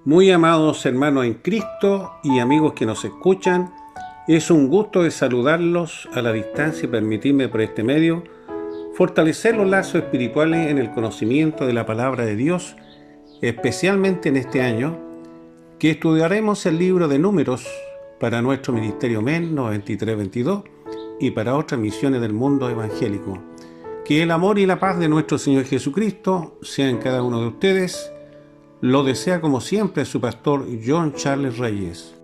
Muy amados hermanos en Cristo y amigos que nos escuchan, es un gusto de saludarlos a la distancia y permitirme por este medio fortalecer los lazos espirituales en el conocimiento de la palabra de Dios, especialmente en este año, que estudiaremos el libro de Números para nuestro Ministerio MEN 9322 y para otras misiones del mundo evangélico. Que el amor y la paz de nuestro Señor Jesucristo sean en cada uno de ustedes. Lo desea como siempre su pastor John Charles Reyes.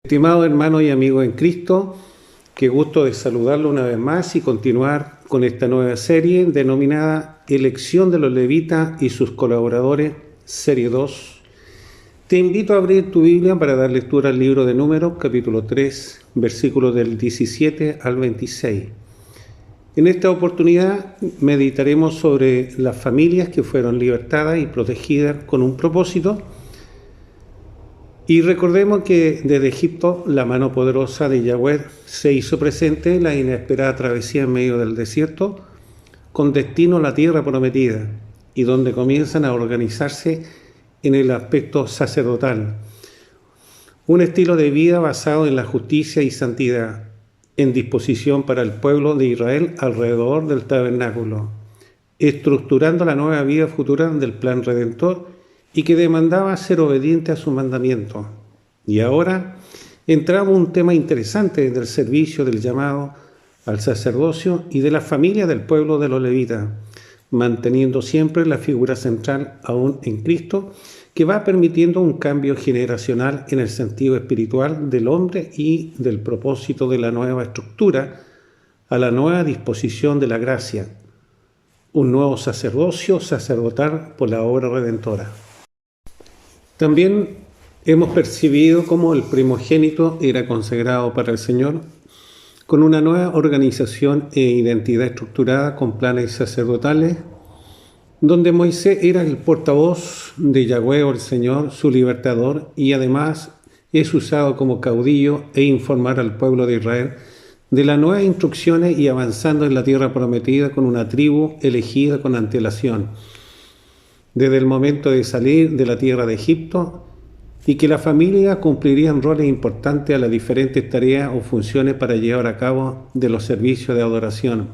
Estimado hermano y amigo en Cristo, qué gusto de saludarlo una vez más y continuar con esta nueva serie denominada Elección de los Levitas y sus colaboradores, serie 2. Te invito a abrir tu Biblia para dar lectura al libro de Números, capítulo 3, versículos del 17 al 26. En esta oportunidad meditaremos sobre las familias que fueron libertadas y protegidas con un propósito. Y recordemos que desde Egipto la mano poderosa de Yahweh se hizo presente en la inesperada travesía en medio del desierto con destino a la tierra prometida y donde comienzan a organizarse en el aspecto sacerdotal. Un estilo de vida basado en la justicia y santidad, en disposición para el pueblo de Israel alrededor del tabernáculo, estructurando la nueva vida futura del plan redentor y que demandaba ser obediente a su mandamiento. Y ahora entramos un tema interesante del servicio del llamado al sacerdocio y de la familia del pueblo de los levitas, manteniendo siempre la figura central aún en Cristo, que va permitiendo un cambio generacional en el sentido espiritual del hombre y del propósito de la nueva estructura a la nueva disposición de la gracia, un nuevo sacerdocio sacerdotal por la obra redentora. También hemos percibido cómo el primogénito era consagrado para el Señor con una nueva organización e identidad estructurada con planes sacerdotales, donde Moisés era el portavoz de Yahweh o el Señor, su libertador, y además es usado como caudillo e informar al pueblo de Israel de las nuevas instrucciones y avanzando en la tierra prometida con una tribu elegida con antelación, desde el momento de salir de la tierra de Egipto, y que la familia cumplirían roles importantes a las diferentes tareas o funciones para llevar a cabo de los servicios de adoración.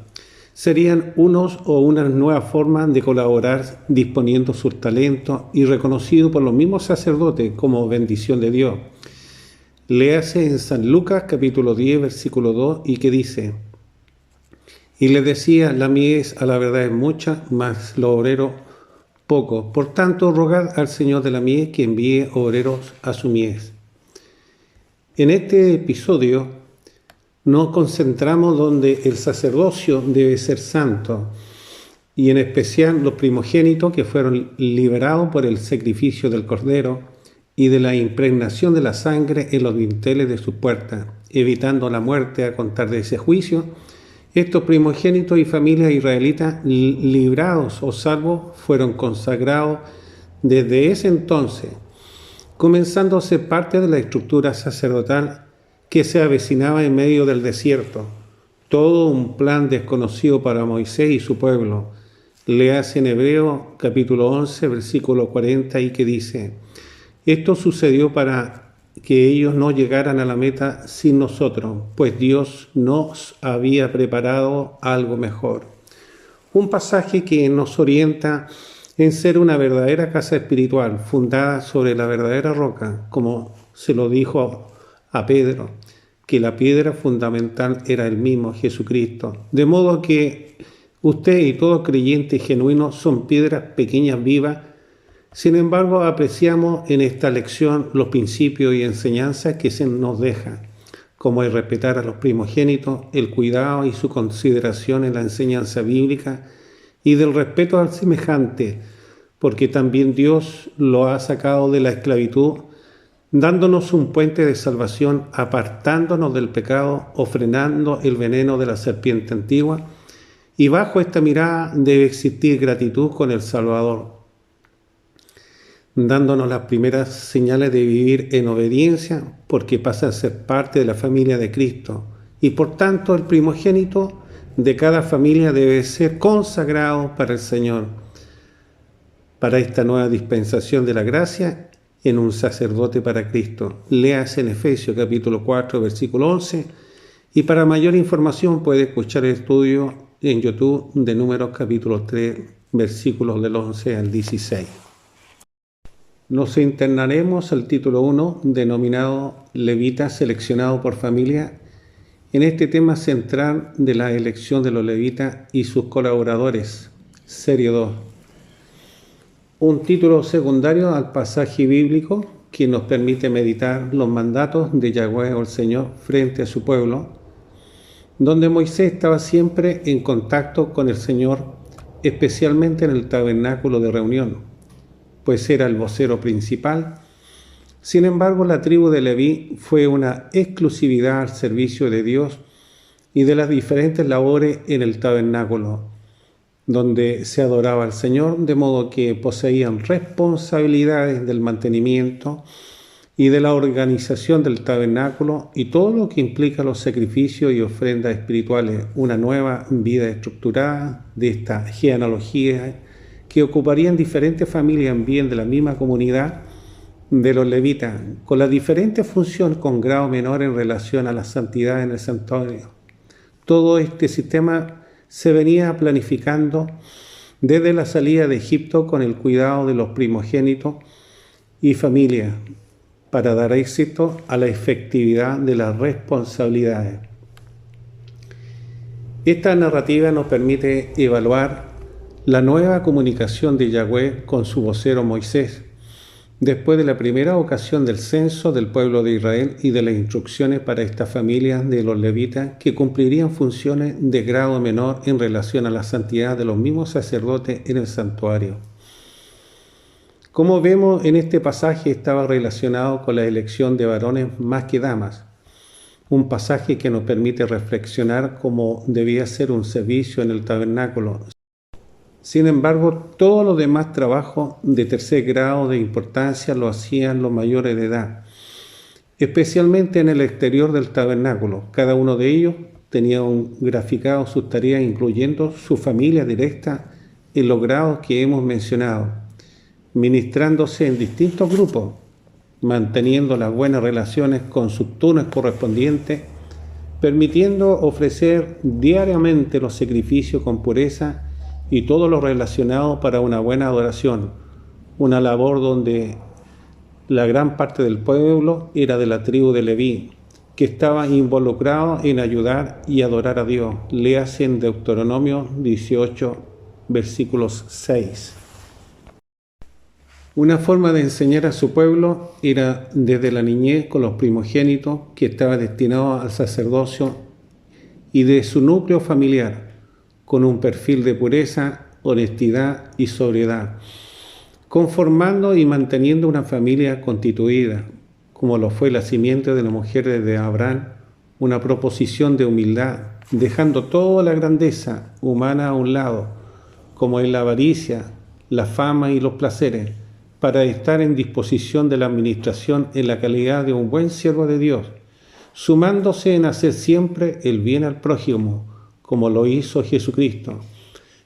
Serían unos o unas nuevas formas de colaborar disponiendo sus talentos y reconocidos por los mismos sacerdotes como bendición de Dios. Léase en San Lucas capítulo 10 versículo 2 y que dice: y les decía, la mies a la verdad es mucha, mas los obreros poco. Por tanto, rogad al Señor de la mies que envíe obreros a su mies. En este episodio nos concentramos donde el sacerdocio debe ser santo, y en especial los primogénitos que fueron liberados por el sacrificio del Cordero y de la impregnación de la sangre en los dinteles de sus puertas, evitando la muerte a contar de ese juicio. Estos primogénitos y familias israelitas librados o salvos fueron consagrados desde ese entonces, comenzando a ser parte de la estructura sacerdotal que se avecinaba en medio del desierto. Todo un plan desconocido para Moisés y su pueblo. Léase en Hebreo capítulo 11, versículo 40, y que dice: esto sucedió para que ellos no llegaran a la meta sin nosotros, pues Dios nos había preparado algo mejor. Un pasaje que nos orienta en ser una verdadera casa espiritual, fundada sobre la verdadera roca, como se lo dijo a Pedro, que la piedra fundamental era el mismo Jesucristo. De modo que usted y todo creyente genuino son piedras pequeñas vivas. Sin embargo, apreciamos en esta lección los principios y enseñanzas que se nos deja, como el respetar a los primogénitos, el cuidado y su consideración en la enseñanza bíblica y del respeto al semejante, porque también Dios lo ha sacado de la esclavitud, dándonos un puente de salvación, apartándonos del pecado o frenando el veneno de la serpiente antigua, y bajo esta mirada debe existir gratitud con el Salvador, dándonos las primeras señales de vivir en obediencia, porque pasa a ser parte de la familia de Cristo y por tanto el primogénito de cada familia debe ser consagrado para el Señor, para esta nueva dispensación de la gracia en un sacerdote para Cristo. Léase en Efesios capítulo 4, versículo 11, y para mayor información puede escuchar el estudio en YouTube de Números capítulo 3, versículos del 11 al 16. Nos internaremos al título 1, denominado Levita seleccionado por familia, en este tema central de la elección de los levitas y sus colaboradores, serie 2. Un título secundario al pasaje bíblico que nos permite meditar los mandatos de Yahweh o el Señor frente a su pueblo, donde Moisés estaba siempre en contacto con el Señor, especialmente en el tabernáculo de reunión, pues era el vocero principal. Sin embargo, la tribu de Leví fue una exclusividad al servicio de Dios y de las diferentes labores en el tabernáculo, donde se adoraba al Señor, de modo que poseían responsabilidades del mantenimiento y de la organización del tabernáculo y todo lo que implica los sacrificios y ofrendas espirituales, una nueva vida estructurada de esta genealogía que ocuparían diferentes familias en bien de la misma comunidad de los levitas, con la diferente función con grado menor en relación a la santidad en el santuario. Todo este sistema se venía planificando desde la salida de Egipto con el cuidado de los primogénitos y familias para dar éxito a la efectividad de las responsabilidades. Esta narrativa nos permite evaluar la nueva comunicación de Yahweh con su vocero Moisés, después de la primera ocasión del censo del pueblo de Israel y de las instrucciones para esta familia de los levitas que cumplirían funciones de grado menor en relación a la santidad de los mismos sacerdotes en el santuario. Como vemos en este pasaje, estaba relacionado con la elección de varones más que damas, un pasaje que nos permite reflexionar cómo debía ser un servicio en el tabernáculo. Sin embargo, todos los demás trabajos de tercer grado de importancia lo hacían los mayores de edad, especialmente en el exterior del tabernáculo. Cada uno de ellos tenía graficado sus tareas, incluyendo su familia directa en los grados que hemos mencionado, ministrándose en distintos grupos, manteniendo las buenas relaciones con sus turnos correspondientes, permitiendo ofrecer diariamente los sacrificios con pureza y todo lo relacionado para una buena adoración, una labor donde la gran parte del pueblo era de la tribu de Leví, que estaba involucrado en ayudar y adorar a Dios. Léase en Deuteronomio 18, versículos 6. Una forma de enseñar a su pueblo era desde la niñez con los primogénitos, que estaba destinado al sacerdocio, y de su núcleo familiar, con un perfil de pureza, honestidad y sobriedad, conformando y manteniendo una familia constituida, como lo fue la simiente de la mujer de Abraham, una proposición de humildad, dejando toda la grandeza humana a un lado, como es la avaricia, la fama y los placeres, para estar en disposición de la administración en la calidad de un buen siervo de Dios, sumándose en hacer siempre el bien al prójimo, como lo hizo Jesucristo,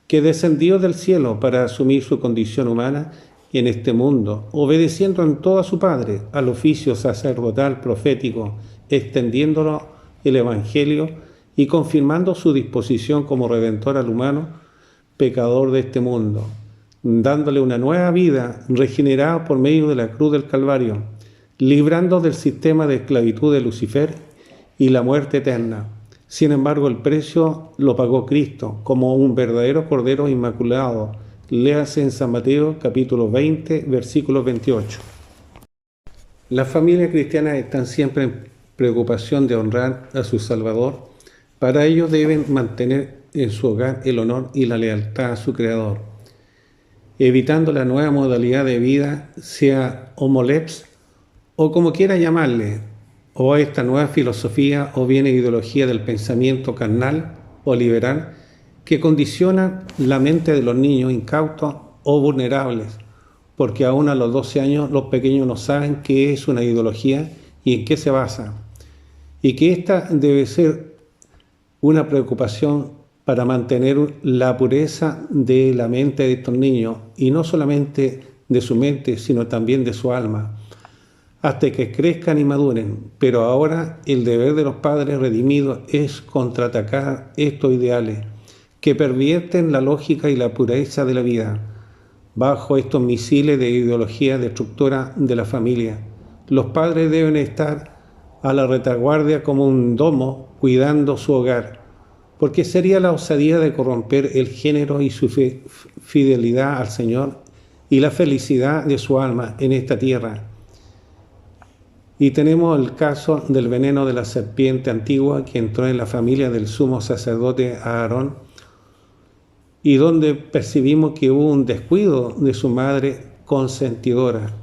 que descendió del cielo para asumir su condición humana en este mundo, obedeciendo en todo a su Padre, al oficio sacerdotal profético, extendiéndolo el Evangelio y confirmando su disposición como redentor al humano, pecador de este mundo, dándole una nueva vida regenerada por medio de la cruz del Calvario, librando del sistema de esclavitud de Lucifer y la muerte eterna. Sin embargo, el precio lo pagó Cristo como un verdadero Cordero Inmaculado. Léase en San Mateo capítulo 20, versículo 28. Las familias cristianas están siempre en preocupación de honrar a su Salvador. Para ello deben mantener en su hogar el honor y la lealtad a su Creador, evitando la nueva modalidad de vida, sea homoleps o como quiera llamarle, o esta nueva filosofía o bien ideología del pensamiento carnal o liberal que condiciona la mente de los niños incautos o vulnerables, porque aún a los 12 años los pequeños no saben qué es una ideología y en qué se basa, y que ésta debe ser una preocupación para mantener la pureza de la mente de estos niños, y no solamente de su mente, sino también de su alma, hasta que crezcan y maduren. Pero ahora el deber de los padres redimidos es contraatacar estos ideales que pervierten la lógica y la pureza de la vida. Bajo estos misiles de ideología destructora de la familia, los padres deben estar a la retaguardia como un domo cuidando su hogar, porque sería la osadía de corromper el género y su fidelidad al Señor y la felicidad de su alma en esta tierra. Y tenemos el caso del veneno de la serpiente antigua que entró en la familia del sumo sacerdote Aarón, y donde percibimos que hubo un descuido de su madre consentidora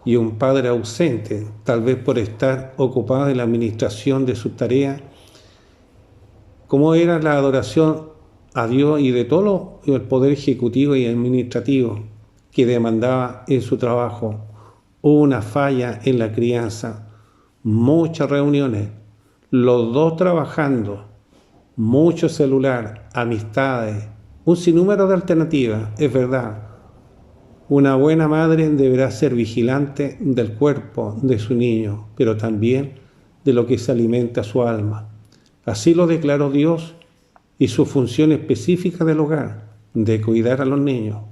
y un padre ausente, tal vez por estar ocupado en la administración de sus tareas, como era la adoración a Dios y de todo el poder ejecutivo y administrativo que demandaba en su trabajo. Hubo una falla en la crianza, muchas reuniones, los dos trabajando, mucho celular, amistades, un sinnúmero de alternativas. Es verdad, una buena madre deberá ser vigilante del cuerpo de su niño, pero también de lo que se alimenta su alma. Así lo declaró Dios y su función específica del hogar, de cuidar a los niños.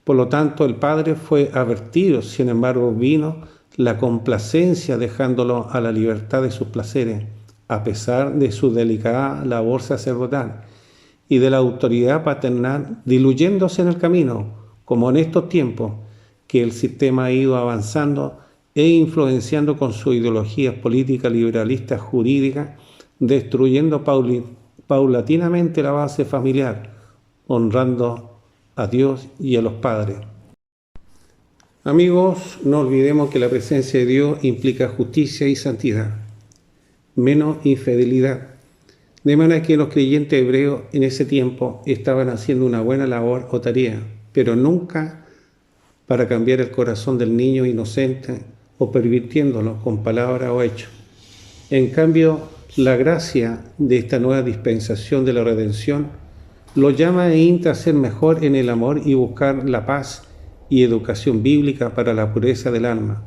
Por lo tanto, el padre fue advertido, sin embargo, vino la complacencia dejándolo a la libertad de sus placeres, a pesar de su delicada labor sacerdotal y de la autoridad paternal diluyéndose en el camino, como en estos tiempos que el sistema ha ido avanzando e influenciando con sus ideologías políticas, liberalistas, jurídicas, destruyendo paulatinamente la base familiar, honrando a Dios y a los padres. Amigos, no olvidemos que la presencia de Dios implica justicia y santidad, menos infidelidad. De manera que los creyentes hebreos en ese tiempo estaban haciendo una buena labor o tarea, pero nunca para cambiar el corazón del niño inocente o pervirtiéndolo con palabras o hechos. En cambio, la gracia de esta nueva dispensación de la redención lo llama e insta a ser mejor en el amor y buscar la paz y educación bíblica para la pureza del alma,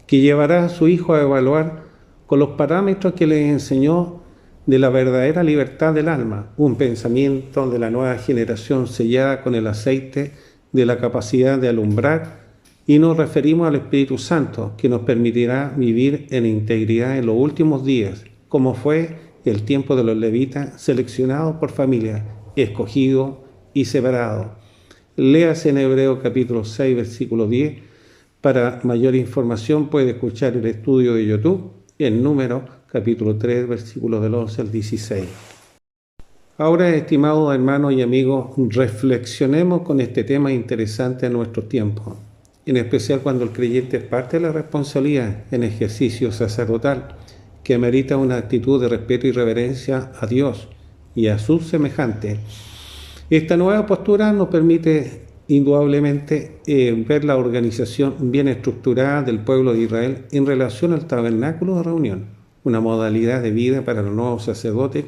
que llevará a su hijo a evaluar con los parámetros que le enseñó de la verdadera libertad del alma, un pensamiento de la nueva generación sellada con el aceite de la capacidad de alumbrar, y nos referimos al Espíritu Santo, que nos permitirá vivir en integridad en los últimos días, como fue el tiempo de los levitas seleccionados por familia, escogidos y separados. Léase en Hebreos capítulo 6, versículo 10. Para mayor información puede escuchar el estudio de YouTube en Números capítulo 3, versículos del 11 al 16. Ahora, estimados hermanos y amigos, reflexionemos con este tema interesante en nuestros tiempos, en especial cuando el creyente es parte de la responsabilidad en ejercicio sacerdotal, que amerita una actitud de respeto y reverencia a Dios y a sus semejantes. Esta nueva postura nos permite indudablemente ver la organización bien estructurada del pueblo de Israel en relación al tabernáculo de reunión, una modalidad de vida para los nuevos sacerdotes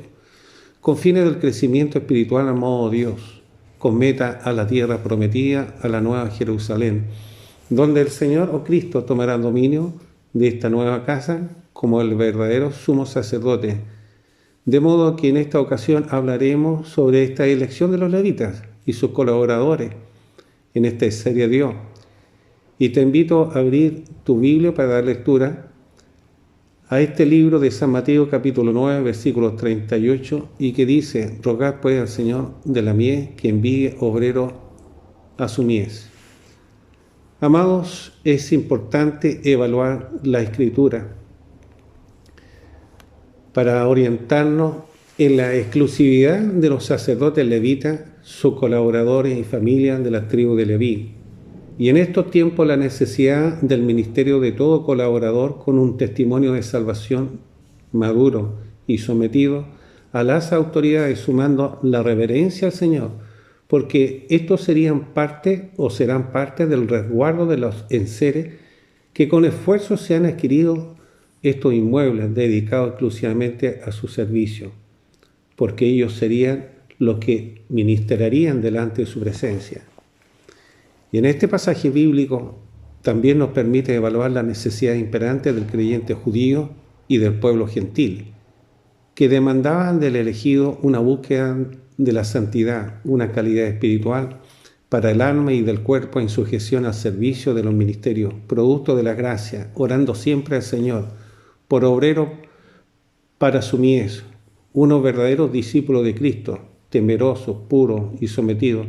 con fines del crecimiento espiritual al modo Dios, con meta a la tierra prometida, a la nueva Jerusalén, donde el Señor o Cristo tomará dominio de esta nueva casa como el verdadero sumo sacerdote. De modo que en esta ocasión hablaremos sobre esta elección de los levitas y sus colaboradores en esta serie de Dios. Y te invito a abrir tu Biblia para dar lectura a este libro de San Mateo capítulo 9, versículos 38, y que dice: rogad pues al Señor de la mies que envíe obreros a su mies. Amados, es importante evaluar la Escritura para orientarnos en la exclusividad de los sacerdotes levitas, sus colaboradores y familias de la tribu de Leví. Y en estos tiempos la necesidad del ministerio de todo colaborador con un testimonio de salvación maduro y sometido a las autoridades, sumando la reverencia al Señor, porque estos serían parte o serán parte del resguardo de los enseres que con esfuerzo se han adquirido estos inmuebles dedicados exclusivamente a su servicio. porque ellos serían los que ministrarían delante de su presencia. Y en este pasaje bíblico también nos permite evaluar las necesidades imperantes del creyente judío y del pueblo gentil, que demandaban del elegido una búsqueda de la santidad, una calidad espiritual para el alma y del cuerpo en sujeción al servicio de los ministerios, producto de la gracia, orando siempre al Señor, por obreros para su mies, unos verdaderos discípulos de Cristo, temerosos, puros y sometidos,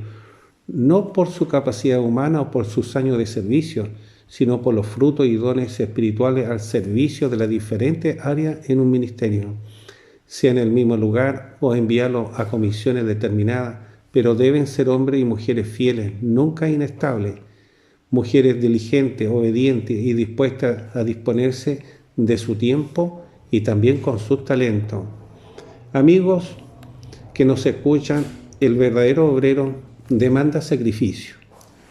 no por su capacidad humana o por sus años de servicio, sino por los frutos y dones espirituales al servicio de las diferentes áreas en un ministerio, sea en el mismo lugar o enviarlo a comisiones determinadas, pero deben ser hombres y mujeres fieles, nunca inestables, mujeres diligentes, obedientes y dispuestas a disponerse de su tiempo y también con sus talentos. Amigos que nos escuchan, el verdadero obrero demanda sacrificio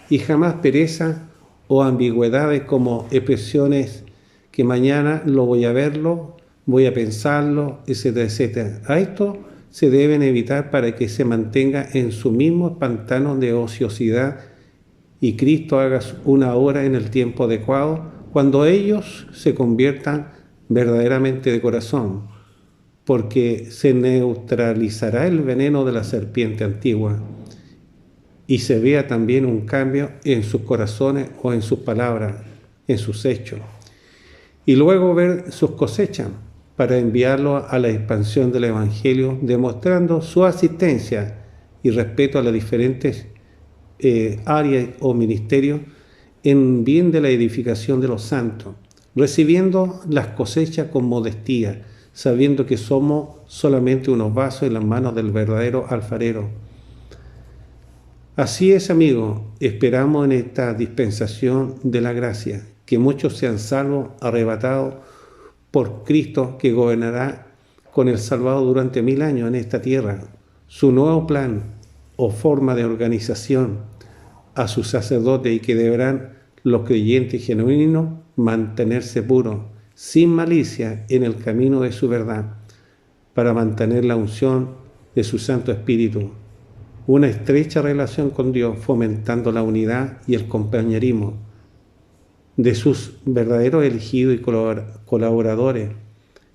y jamás pereza o ambigüedades como expresiones que mañana lo voy a verlo, voy a pensarlo, etcétera, etcétera. A esto se deben evitar para que se mantenga en su mismo pantano de ociosidad y Cristo haga una obra en el tiempo adecuado cuando ellos se conviertan verdaderamente de corazón, porque se neutralizará el veneno de la serpiente antigua y se vea también un cambio en sus corazones o en sus palabras, en sus hechos. Y luego ver sus cosechas para enviarlo a la expansión del Evangelio, demostrando su asistencia y respeto a las diferentes áreas o ministerios en bien de la edificación de los santos, recibiendo las cosechas con modestia, sabiendo que somos solamente unos vasos en las manos del verdadero alfarero. Así es, amigos, esperamos en esta dispensación de la gracia, que muchos sean salvos, arrebatados por Cristo, que gobernará con el Salvador durante 1000 años en esta tierra. Su nuevo plan o forma de organización a sus sacerdotes y que deberán los creyentes genuinos mantenerse puros, sin malicia en el camino de su verdad, para mantener la unción de su Santo Espíritu. Una estrecha relación con Dios, fomentando la unidad y el compañerismo de sus verdaderos elegidos y colaboradores,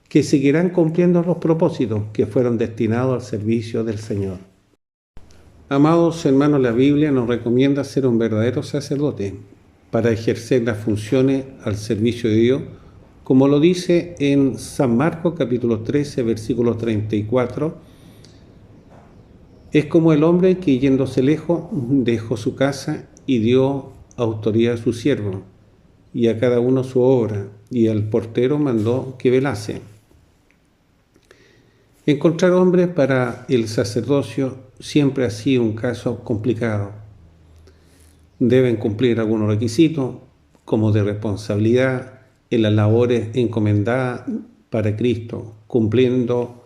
que seguirán cumpliendo los propósitos que fueron destinados al servicio del Señor. Amados hermanos, la Biblia nos recomienda ser un verdadero sacerdote para ejercer las funciones al servicio de Dios, como lo dice en San Marcos capítulo 13, versículo 34, es como el hombre que yéndose lejos dejó su casa y dio autoridad a su siervo, y a cada uno su obra, y al portero mandó que velase. Encontrar hombres para el sacerdocio siempre ha sido un caso complicado. Deben cumplir algunos requisitos, como de responsabilidad en las labores encomendadas para Cristo, cumpliendo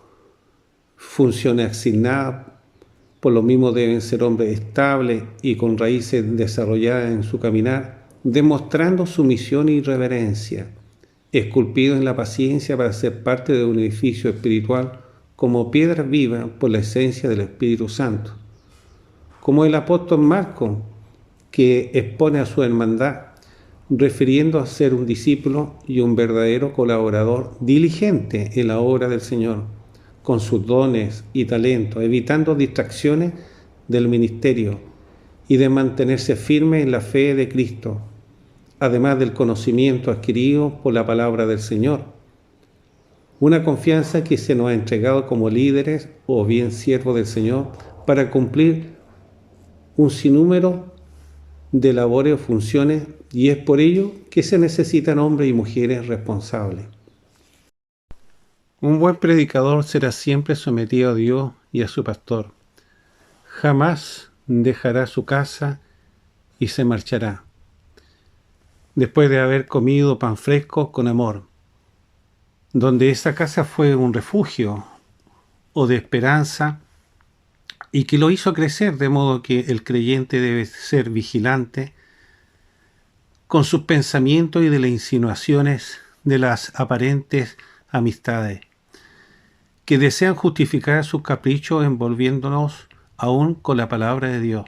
funciones asignadas. Por lo mismo deben ser hombres estables y con raíces desarrolladas en su caminar, demostrando sumisión y reverencia, esculpidos en la paciencia para ser parte de un edificio espiritual como piedras vivas por la esencia del Espíritu Santo. Como el apóstol Marcos, que expone a su hermandad, refiriendo a ser un discípulo y un verdadero colaborador diligente en la obra del Señor, con sus dones y talentos, evitando distracciones del ministerio y de mantenerse firme en la fe de Cristo, además del conocimiento adquirido por la palabra del Señor. Una confianza que se nos ha entregado como líderes o bien siervos del Señor para cumplir un sinnúmero de labores o funciones, y es por ello que se necesitan hombres y mujeres responsables. Un buen predicador será siempre sometido a Dios y a su pastor. Jamás dejará su casa y se marchará, después de haber comido pan fresco con amor, donde esa casa fue un refugio o de esperanza y que lo hizo crecer, de modo que el creyente debe ser vigilante con sus pensamientos y de las insinuaciones de las aparentes amistades. que desean justificar sus caprichos envolviéndonos aún con la palabra de Dios.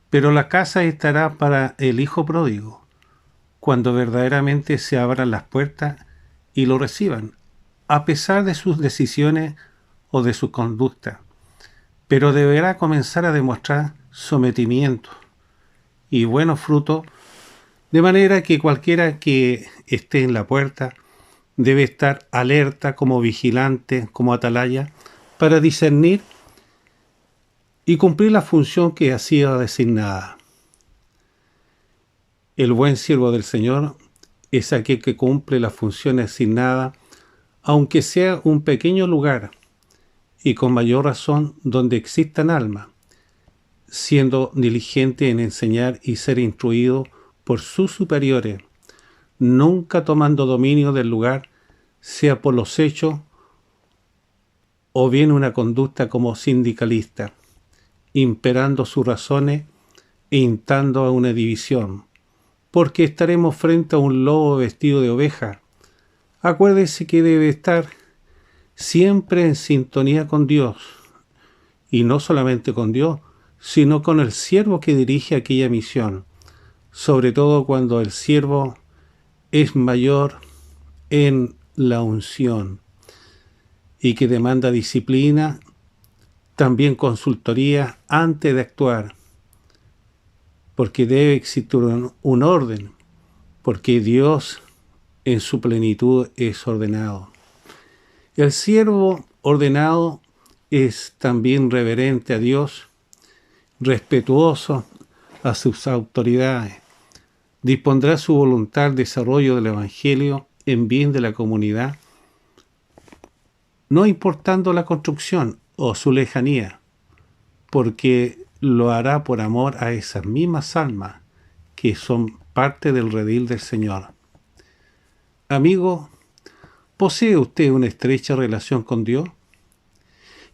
Pero la casa estará para el hijo pródigo, cuando verdaderamente se abran las puertas y lo reciban, a pesar de sus decisiones o de su conducta. Pero deberá comenzar a demostrar sometimiento y buenos frutos, de manera que cualquiera que esté en la puerta debe estar alerta como vigilante, como atalaya, para discernir y cumplir la función que ha sido designada. El buen siervo del Señor es aquel que cumple la función asignada, aunque sea un pequeño lugar, y con mayor razón donde existan almas, siendo diligente en enseñar y ser instruido por sus superiores, nunca tomando dominio del lugar, sea por los hechos o bien una conducta como sindicalista, imperando sus razones e instando a una división, porque estaremos frente a un lobo vestido de oveja. Acuérdese que debe estar siempre en sintonía con Dios, y no solamente con Dios, sino con el siervo que dirige aquella misión, sobre todo cuando el siervo es mayor en la unción y que demanda disciplina, también consultoría antes de actuar, porque debe existir un orden, porque Dios en su plenitud es ordenado. El siervo ordenado es también reverente a Dios, respetuoso a sus autoridades, dispondrá su voluntad al desarrollo del Evangelio en bien de la comunidad, no importando la construcción o su lejanía, porque lo hará por amor a esas mismas almas que son parte del redil del Señor. Amigo, ¿posee usted una estrecha relación con Dios?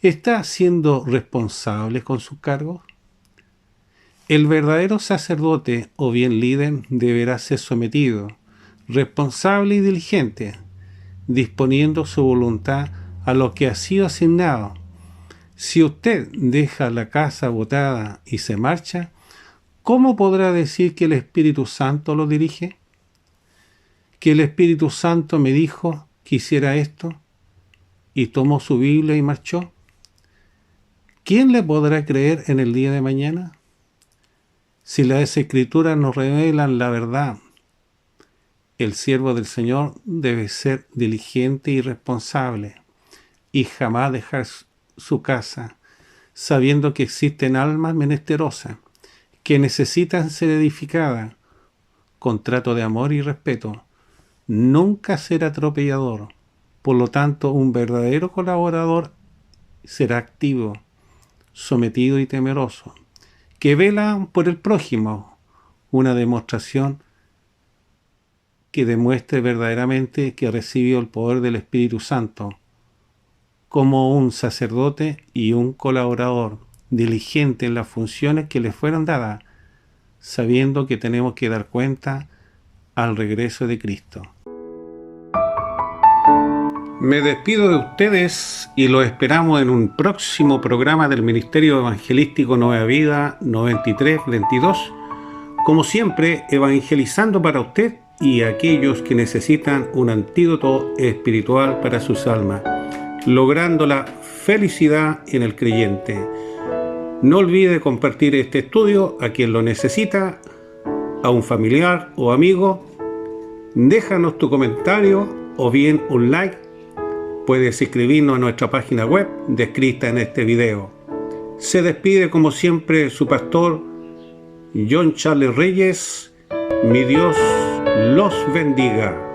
¿Está siendo responsable con sus cargos? El verdadero sacerdote o bien líder deberá ser sometido, responsable y diligente, disponiendo su voluntad a lo que ha sido asignado. Si usted deja la casa botada y se marcha, ¿cómo podrá decir que el Espíritu Santo lo dirige? ¿Que el Espíritu Santo me dijo que hiciera esto y tomó su Biblia y marchó? ¿Quién le podrá creer en el día de mañana? Si las Escrituras nos revelan la verdad, el siervo del Señor debe ser diligente y responsable y jamás dejar su casa, sabiendo que existen almas menesterosas que necesitan ser edificadas con trato de amor y respeto. Nunca será atropellador. Por lo tanto, un verdadero colaborador será activo, sometido y temeroso, que vela por el prójimo, una demostración que demuestre verdaderamente que recibió el poder del Espíritu Santo, como un sacerdote y un colaborador, diligente en las funciones que le fueron dadas, sabiendo que tenemos que dar cuenta al regreso de Cristo. Me despido de ustedes y los esperamos en un próximo programa del Ministerio Evangelístico Nueva Vida 9322, como siempre evangelizando para usted y aquellos que necesitan un antídoto espiritual para sus almas, logrando la felicidad en el creyente. No olvide compartir este estudio a quien lo necesita, a un familiar o amigo. Déjanos tu comentario o bien un like. Puedes escribirnos a nuestra página web descrita en este video. Se despide como siempre su pastor John Charles Reyes. Mi Dios los bendiga.